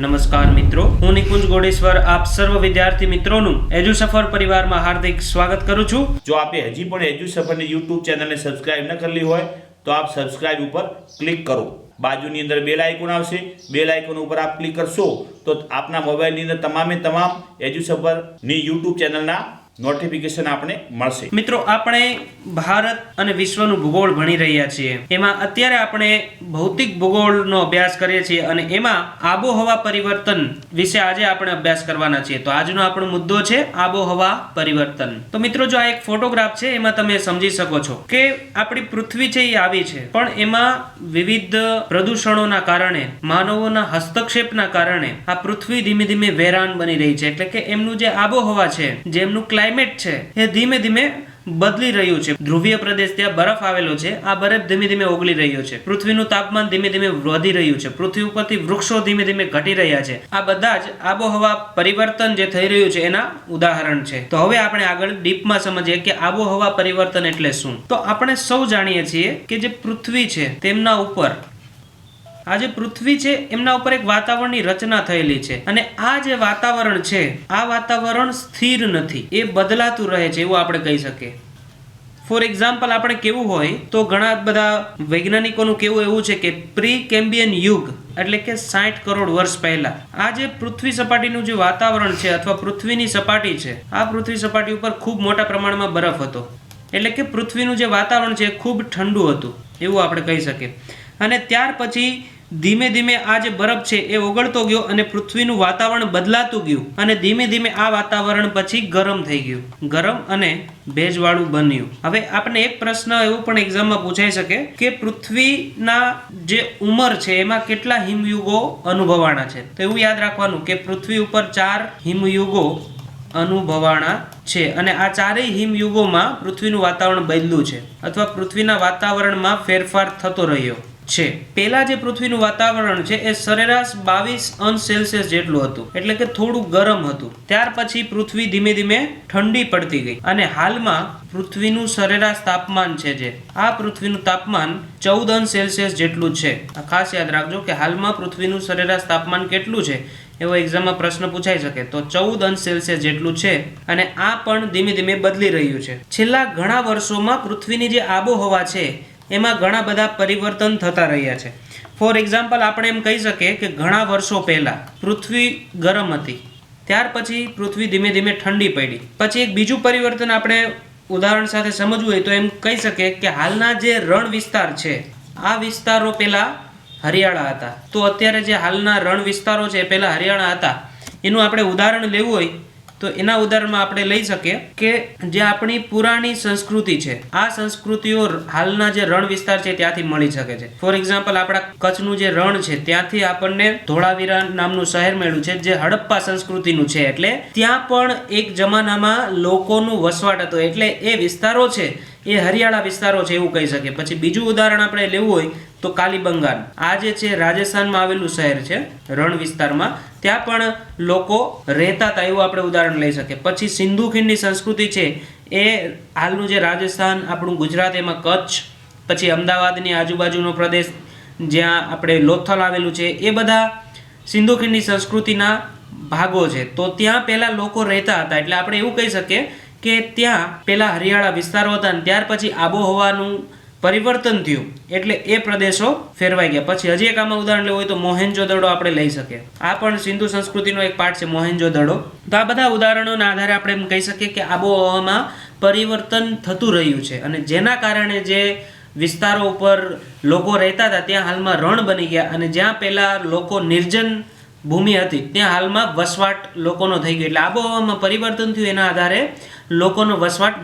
નમસ્કાર મિત્રો, હું નિકુંજ ગોડેશ્વર આપ સર્વ વિદ્યાર્થી મિત્રોનું એજ્યુ સફર પરિવારમાં હાર્દિક સ્વાગત કરું છું। જો આપે હજી પણ એજ્યુ સફરની YouTube ચેનલને સબસ્ક્રાઇબ ન કરેલી હોય તો આપ સબસ્ક્રાઇબ ઉપર ક્લિક કરો। બાજુની અંદર બેલ આઇકોન આવશે, બેલ આઇકોન ઉપર આપ ક્લિક કરશો તો આપના મોબાઈલની અંદર તમામ એજ્યુ સફરની YouTube ચેનલના નોટિફિકેશન આપણે મળશે। મિત્રો, આપણે ભારત અને વિશ્વનું ભૂગોળ ભણી રહ્યા છીએ। એમાં અત્યારે આપણે ભૌતિક ભૂગોળનો અભ્યાસ કરીએ છીએ અને એમાં આબોહવા પરિવર્તન વિશે આજે આપણે અભ્યાસ કરવાના છીએ। તો આજનો આપણો મુદ્દો છે આબોહવા પરિવર્તન। તો મિત્રો, જો આ એક ફોટોગ્રાફ છે એમાં તમે સમજી શકો છો કે આપણી પૃથ્વી છે એ આવી છે, પણ એમાં વિવિધ પ્રદૂષણોના કારણે, માનવોના હસ્તક્ષેપના કારણે આ પૃથ્વી ધીમે ધીમે વેરાન બની રહી છે। એટલે કે એમનું જે આબોહવા છે, જે એમનું ક્લાઇમેટ છે એ ધીમે ધીમે બદલી રહ્યું છે। ધ્રુવીય પ્રદેશ ત્યાં બરફ આવેલો છે, આ બરફ ધીમે ધીમે ઓગળી રહ્યો છે। પૃથ્વીનું તાપમાન ધીમે ધીમે વધી રહ્યું છે। પૃથ્વી ઉપરથી વૃક્ષો ધીમે ધીમે ઘટી રહ્યા છે। આ બધા જ આબોહવા પરિવર્તન જે થઈ રહ્યું છે એના ઉદાહરણ છે। તો હવે આપણે આગળ ડીપમાં સમજીએ કે આબોહવા પરિવર્તન એટલે શું। તો આપણે સૌ જાણીએ છીએ કે જે પૃથ્વી છે તેમના ઉપર, આ જે પૃથ્વી છે એમના ઉપર એક વાતાવરણની રચના થયેલી છે અને આ જે વાતાવરણ છે આ વાતાવરણ સ્થિર નથી, એ બદલાતું રહે છે એવું આપણે કહી શકીએ। ફોર એક્ઝામ્પલ આપણે કેવું હોય તો ઘણા બધા વૈજ્ઞાનિકોનું કેવું એવું છે કે પ્રી કેમ્બિયન યુગ એટલે કે 60 કરોડ વર્ષ પહેલા આ જે પૃથ્વી સપાટીનું જે વાતાવરણ છે અથવા પૃથ્વીની સપાટી છે, આ પૃથ્વી સપાટી ઉપર ખૂબ મોટા પ્રમાણમાં બરફ હતો। એટલે કે પૃથ્વીનું જે વાતાવરણ છે ખૂબ ઠંડુ હતું એવું આપણે કહી શકીએ। અને ત્યાર પછી ધીમે ધીમે આ જે બરફ છે એ ઓગળતો ગયો અને પૃથ્વીનું વાતાવરણ બદલાતું ગયું અને ધીમે ધીમે આ વાતાવરણ પછી ગરમ થઈ ગયું, ગરમ અને ભેજવાળું બન્યું। હવે આપણે એક પ્રશ્ન એવો પણ એક્ઝામમાં પૂછાઈ શકે કે પૃથ્વીના જે ઉંમર છે એમાં કેટલા હિમયુગો અનુભવાણા છે। તો એવું યાદ રાખવાનું કે પૃથ્વી ઉપર 4 હિમયુગો અનુભવાણા છે અને આ ચારેય હિમયુગોમાં પૃથ્વીનું વાતાવરણ બદલ્યું છે અથવા પૃથ્વીના વાતાવરણમાં ફેરફાર થતો રહ્યો છે। પહેલા જે પૃથ્વીનું વાતાવરણ છે એ સરેરાશ 22°C જેટલું હતું, એટલે કે થોડું ગરમ હતું। ત્યાર પછી પૃથ્વી ધીમે ધીમે ઠંડી પડતી ગઈ અને હાલમાં પૃથ્વીનું સરેરાશ તાપમાન છે જે આ પૃથ્વીનું તાપમાન 14°C જેટલું છે। આ ખાસ યાદ રાખજો કે હાલમાં પૃથ્વીનું સરેરાશ તાપમાન કેટલું છે એવો એક્ઝામમાં પ્રશ્ન પૂછાઈ શકે તો 14°C જેટલું છે અને આ પણ ધીમે ધીમે બદલી રહ્યું છે। છેલ્લા ઘણા વર્ષોમાં પૃથ્વીની જે આબોહવા છે એમાં ઘણા બધા પરિવર્તન થતા રહ્યા છે। ફોર એક્ઝામ્પલ આપણે એમ કહી શકીએ કે ઘણા વર્ષો પહેલા પૃથ્વી ગરમ હતી, ત્યાર પછી પૃથ્વી ધીમે ધીમે ઠંડી પડી। પછી એક બીજું પરિવર્તન આપણે ઉદાહરણ સાથે સમજવું હોય તો એમ કહી શકીએ કે હાલના જે રણ વિસ્તાર છે આ વિસ્તારો પહેલા હરિયાળા હતા, તો અત્યારે જે હાલના રણ વિસ્તારો છે પહેલા હરિયાળા હતા એનું આપણે ઉદાહરણ લેવું હોય તો એના ઉદાહરણમાં આપણે લઈ શકીએ કે જે આપણી પુરાણી સંસ્કૃતિ છે આ સંસ્કૃતિઓ હાલના જે રણ વિસ્તાર છે ત્યાંથી મળી શકે છે। ફોર એક્ઝામ્પલ આપણા કચ્છનું જે રણ છે ત્યાંથી આપણને ધોળાવીરા નામનું શહેર મળ્યું છે જે હડપ્પા સંસ્કૃતિનું છે। એટલે ત્યાં પણ એક જમાનામાં લોકોનું વસવાટ હતો, એટલે એ વિસ્તારો છે એ હરિયાળા વિસ્તારો છે એવું કહી શકીએ। પછી બીજું ઉદાહરણ આપણે લેવું હોય તો કાલીબંગાન, આ જે છે રાજસ્થાનમાં આવેલું શહેર છે રણ વિસ્તારમાં, ત્યાં પણ લોકો રહેતા હતા એવું આપણે ઉદાહરણ લઈ શકીએ। પછી સિંધુ ખીણની સંસ્કૃતિ છે એ હાલનું જે રાજસ્થાન, આપણું ગુજરાત, એમાં કચ્છ, પછી અમદાવાદની આજુબાજુનો પ્રદેશ જ્યાં આપણે લોથલ આવેલું છે એ બધા સિંધુ ખીણની સંસ્કૃતિના ભાગો છે। તો ત્યાં પહેલા લોકો રહેતા હતા, એટલે આપણે એવું કહી શકીએ કે ત્યાં પહેલા હરિયાળા વિસ્તારો હતા અને ત્યાર પછી આબોહવાનું પરિવર્તન થયું એટલે એ પ્રદેશો ફેરવાઈ ગયા। પછી હજી એક આમાં ઉદાહરણ લેવું હોય તો મોહેન્જો-દડો આપણે લઈ શકીએ, આ પણ સિંધુ સંસ્કૃતિનો એક પાર્ટ છે મોહેન્જો-દડો। તો આ બધા ઉદાહરણોના આધારે આપણે એમ કહી શકીએ કે આબોહવામાં પરિવર્તન થતું રહ્યું છે અને જેના કારણે જે વિસ્તારો ઉપર લોકો રહેતા હતા ત્યાં હાલમાં રણ બની ગયા અને જ્યાં પહેલા લોકો નિર્જન ભૂમિ હતી ત્યાં હાલમાં વસવાટ લોકોનો થઈ ગયો। એટલે આબોહવામાં પરિવર્તન થયું એના આધારે લોકોનો વસવાટ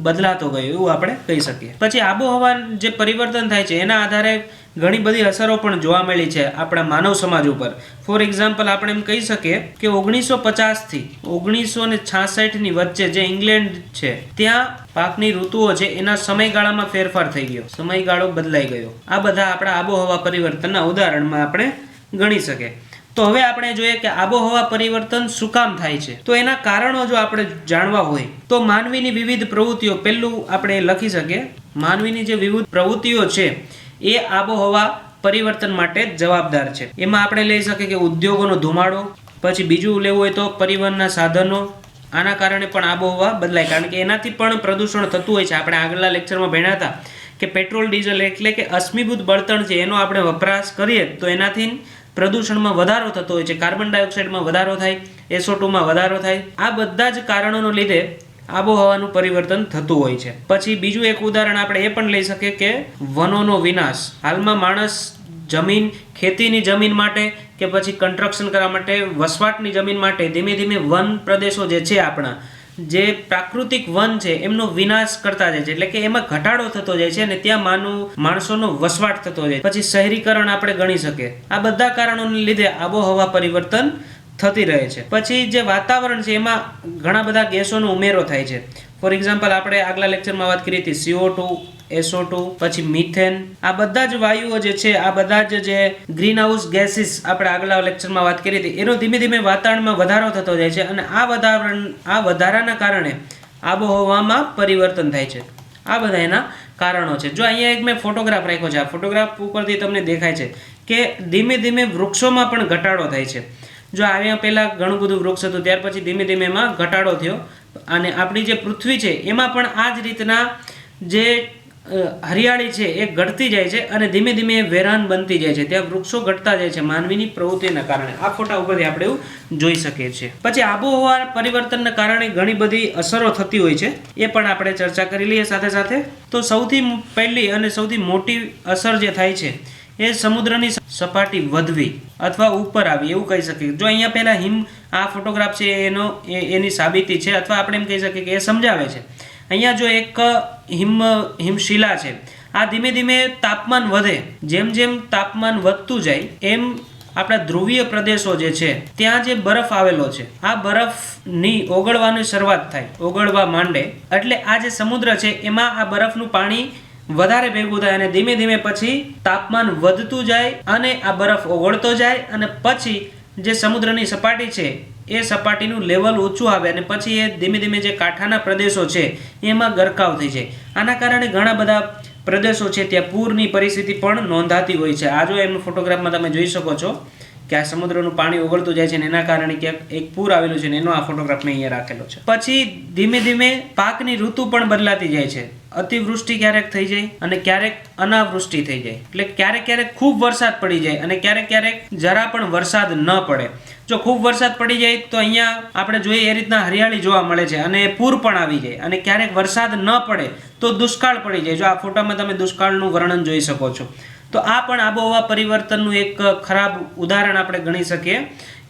બદલાતો ગયો એવું આપણે કહી શકીએ। પછી આબોહવા જે પરિવર્તન થાય છે એના આધારે ઘણી બધી અસરો પણ જોવા મળી છે આપણા માનવ સમાજ ઉપર। ફોર એક્ઝામ્પલ આપણે એમ કહી શકીએ કે 1950 થી 1966 ની વચ્ચે જે ઇંગ્લેન્ડ છે ત્યાં પાકની ઋતુઓ છે એના સમયગાળામાં ફેરફાર થઈ ગયો, સમયગાળો બદલાઈ ગયો। આ બધા આપણા આબોહવા પરિવર્તનના ઉદાહરણમાં આપણે ગણી શકીએ। તો હવે આપણે જોઈએ કે આબોહવા પરિવર્તન શું કામ થાય છે। તો એના કારણો જો આપણે જાણવા હોય તો માનવીની વિવિધ પ્રવૃત્તિઓ, પહેલું આપણે લખી શકીએ માનવીની જે વિવિધ પ્રવૃત્તિઓ છે એ આબોહવા પરિવર્તન માટે જવાબદાર છે. એમાં આપણે લઈ શકીએ કે ઉદ્યોગોનો ધુમાડો, પછી બીજું લેવું હોય તો પરિવહનના સાધનો, આના કારણે પણ આબોહવા બદલાય, કારણ કે એનાથી પણ પ્રદૂષણ થતું હોય છે. આપણે આગળના લેક્ચરમાં ભણ્યા હતા કે પેટ્રોલ ડીઝલ એટલે કે અશ્મિભૂત બળતણ છે, એનો આપણે વપરાશ કરીએ તો એનાથી પ્રદૂષણમાં વધારો થતો હોય છે. કાર્બન ડાયોક્સાઇડમાં વધારો થાય, SO2માં વધારો થાય. આ બધા જ કારણોને લીધે આબોહવાનું પરિવર્તન થતું હોય છે. પછી બીજું એક ઉદાહરણ આપણે એ પણ લઈ શકીએ કે વનોનો વિનાશ. હાલમાં માણસ જમીન, ખેતીની જમીન માટે કે પછી કન્સ્ટ્રક્શન કરવા માટે, વસવાટની જમીન માટે ધીમે ધીમે વન પ્રદેશો જે છે, આપણા જે પ્રાકૃતિક વન છે એમનો વિનાશ કરતા જાય છે, એટલે કે એમાં ઘટાડો થતો જાય છે અને ત્યાં માણસોનો વસવાટ થતો જાય. પછી શહેરીકરણ આપણે ગણી શકીએ. આ બધા કારણોને લીધે આબોહવા પરિવર્તન થતી રહે છે. પછી જે વાતાવરણ છે એમાં ઘણા બધા ગેસોનો ઉમેરો થાય છે. ફોર એક્ઝામ્પલ આપણે આગલા લેક્ચરમાં વાત કરી હતી CO2, SO2, પછી મિથેન. આ બધા જ વાયુઓ જે છે, આ બધા જ જે ગ્રીન હાઉસ ગેસીસ આપણે આગલા લેક્ચરમાં વાત કરી હતી, એનો ધીમે ધીમે વાતાવરણમાં વધારો થતો જાય છે અને આ વધારાના કારણે આબોહવામાં પરિવર્તન થાય છે. આ બધા એના કારણો છે. જો અહીંયા એક મેં ફોટોગ્રાફ રાખ્યો છે, આ ફોટોગ્રાફ ઉપરથી તમને દેખાય છે કે ધીમે ધીમે વૃક્ષોમાં પણ ઘટાડો થાય છે. જો અહીંયા પહેલાં ઘણું બધું વૃક્ષ હતું, ત્યાર પછી ધીમે ધીમે એમાં ઘટાડો થયો અને આપણી જે પૃથ્વી છે એમાં પણ આ જ રીતના જે હરિયાળી છે એ ઘટતી જાય છે અને ધીમે ધીમે વેરાન બનતી જાય છે. ત્યાં વૃક્ષો ઘટતા જાય છે માનવીની પ્રવૃત્તિના કારણે. આ ફોટા ઉપરથી આપણે એવું જોઈ શકીએ છીએ. પછી આબોહવા પરિવર્તનના કારણે ઘણી બધી અસરો થતી હોય છે, એ પણ આપણે ચર્ચા કરી લઈએ સાથે સાથે. તો સૌથી પહેલી અને સૌથી મોટી અસર જે થાય છે એ સમુદ્રની સપાટી વધવી અથવા ઉપર આવી એવું કહી શકીએ. જો અહીંયા પહેલા આ ફોટોગ્રાફ છે એની સાબિતી છે, અથવા આપણે એમ કહી શકીએ કે એ સમજાવે છે. અહીંયા જો એક હિમશિલા છે, આ ધીમે ધીમે તાપમાન વધે, જેમ જેમ તાપમાન વધતું જાય એમ આપણા ધ્રુવીય પ્રદેશો જે છે ત્યાં જે બરફ આવેલો છે, આ બરફની ઓગળવાની શરૂઆત થાય, ઓગળવા માંડે. એટલે આ જે સમુદ્ર છે એમાં આ બરફનું પાણી વધારે ભેગું થાય અને ધીમે ધીમે પછી તાપમાન વધતું જાય અને આ બરફ ઓગળતો જાય અને પછી જે સમુદ્રની સપાટી છે એ સપાટીનું લેવલ ઊંચું આવે અને પછી એ ધીમે ધીમે જે કાંઠાના પ્રદેશો છે એમાં ગરકાવ થઈ જાય. આના કારણે ઘણા બધા પ્રદેશો છે ત્યાં પૂરની પરિસ્થિતિ પણ નોંધાતી હોય છે. આ જો એમનું ફોટોગ્રાફમાં તમે જોઈ શકો છો કે આ સમુદ્રનું પાણી ઓગળતું જાય છે અને એના કારણે ક્યાંક એક પૂર આવેલું છે ને એનો આ ફોટોગ્રાફ મેં અહીંયા રાખેલો છે. પછી ધીમે ધીમે પાકની ઋતુ પણ બદલાતી જાય છે. અતિવૃષ્ટિ ક્યારેક થઈ જાય અને ક્યારેક અનાવૃષ્ટિ થઈ જાય. એટલે ક્યારેક ક્યારેક ખૂબ વરસાદ પડી જાય અને ક્યારેક ક્યારેક જરા પણ વરસાદ ન પડે. જો ખૂબ વરસાદ પડી જાય તો અહીંયા આપણે જોઈએ એ રીતના હરિયાળી જોવા મળે છે અને પૂર પણ આવી જાય. અને ક્યારેક વરસાદ ન પડે તો દુષ્કાળ પડી જાય. જો આ ફોટામાં તમે દુષ્કાળનું વર્ણન જોઈ શકો છો. તો આ પણ આબોહવા પરિવર્તનનું એક ખરાબ ઉદાહરણ આપણે ગણી શકીએ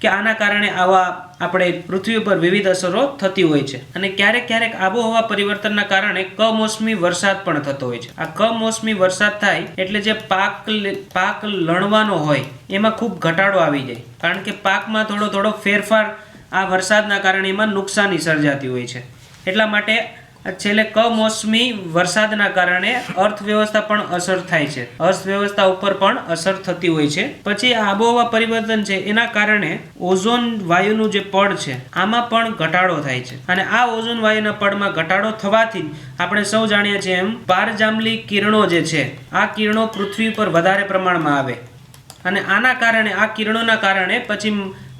કે આના કારણે આવા આપણે પૃથ્વી પર વિવિધ અસરો થતી હોય છે. અને ક્યારેક ક્યારેક આબોહવા પરિવર્તનના કારણે કમોસમી વરસાદ પણ થતો હોય છે. આ કમોસમી વરસાદ થાય એટલે જે પાક લણવાનો હોય એમાં ખૂબ ઘટાડો આવી જાય, કારણ કે પાકમાં થોડો ફેરફાર આ વરસાદના કારણે એમાં નુકસાની સર્જાતી હોય છે. એટલા માટે છેલ્લે કમોસમી વરસાદના કારણે અર્થવ્યવસ્થા પણ અસર થાય છે, અર્થવ્યવસ્થા ઉપર પણ અસર થતી હોય છે. પછી આબોહવા પરિવર્તન છે એના કારણે ઓઝોન વાયુનું જે પડ છે આમાં પણ ઘટાડો થાય છે. અને આ ઓઝોન વાયુના પડમાં ઘટાડો થવાથી આપણે સૌ જાણીએ છીએ એમ પારજાંબલી કિરણો જે છે આ કિરણો પૃથ્વી પર વધારે પ્રમાણમાં આવે અને આના કારણે, આ કિરણોના કારણે પછી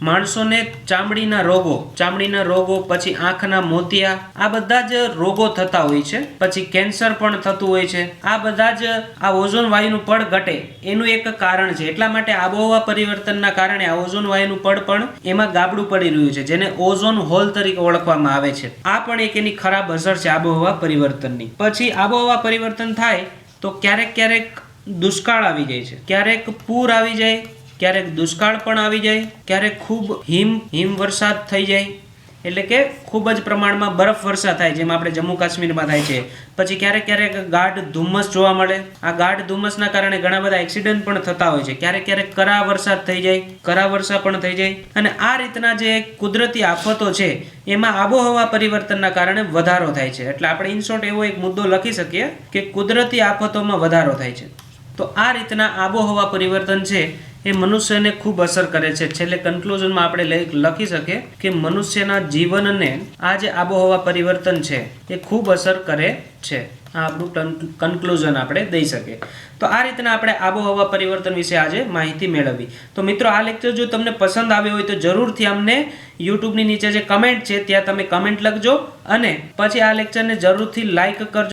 માણસોને ચામડીના રોગો, પછી આંખના મોતિયા, આ બધા જ રોગો થતા હોય છે. પછી કેન્સર પણ થતું હોય છે. આ બધા જ આ ઓઝોન વાયુનું પડ ઘટે એનું એક કારણ છે. એટલા માટે આબોહવા પરિવર્તનના કારણે આ ઓઝોન વાયુનું પડ પણ એમાં ગાબડું પડી રહ્યું છે, જેને ઓઝોન હોલ તરીકે ઓળખવામાં આવે છે. આ પણ એક એની ખરાબ અસર છે આબોહવા પરિવર્તનની. પછી આબોહવા પરિવર્તન થાય તો ક્યારેક ક્યારેક દુષ્કાળ આવી જાય છે, ક્યારેક પૂર આવી જાય, ક્યારેક દુષ્કાળ પણ આવી જાય, ક્યારેક ખૂબ હિમ વરસાદ થઈ જાય, એટલે કે ખૂબ જ પ્રમાણમાં બરફ વર્ષા થાય, જેમ આપણે જમ્મુ કાશ્મીરમાં થાય છે. પછી ક્યારેક ક્યારેક ગાઢ ધુમ્મસ જોવા મળે. આ ગાઢ ધુમ્મસના કારણે ઘણા બધા એક્સિડન્ટ પણ થતા હોય છે. ક્યારેક ક્યારેક કરા વરસાદ થઈ જાય, કરા વર્ષા પણ થઈ જાય. અને આ રીતના જે કુદરતી આફતો છે એમાં આબોહવા પરિવર્તનના કારણે વધારો થાય છે. એટલે આપણે ઇન શોર્ટ એવો એક મુદ્દો લખી શકીએ કે કુદરતી આફતોમાં વધારો થાય છે. તો આ રીતના આબોહવા પરિવર્તન છે એ મનુષ્યને ખૂબ અસર કરે છે. છેલ્લે કન્ક્લુઝનમાં આપણે લખી શકીએ કે મનુષ્યના જીવનને આ જે આબોહવા પરિવર્તન છે એ ખૂબ અસર કરે છે. આ આપણું કન્ક્લુઝન આપણે દઈ શકીએ. તો આ રીતના આપણે આબોહવા પરિવર્તન વિશે આજે માહિતી મેળવી. તો મિત્રો આ લેક્ચર જો તમને પસંદ આવ્યો હોય તો જરૂરથી અમને યુટ્યુબની નીચે જે કમેન્ટ છે ત્યાં તમે કમેન્ટ લખજો અને પછી આ લેક્ચરને જરૂરથી લાઈક કરજો.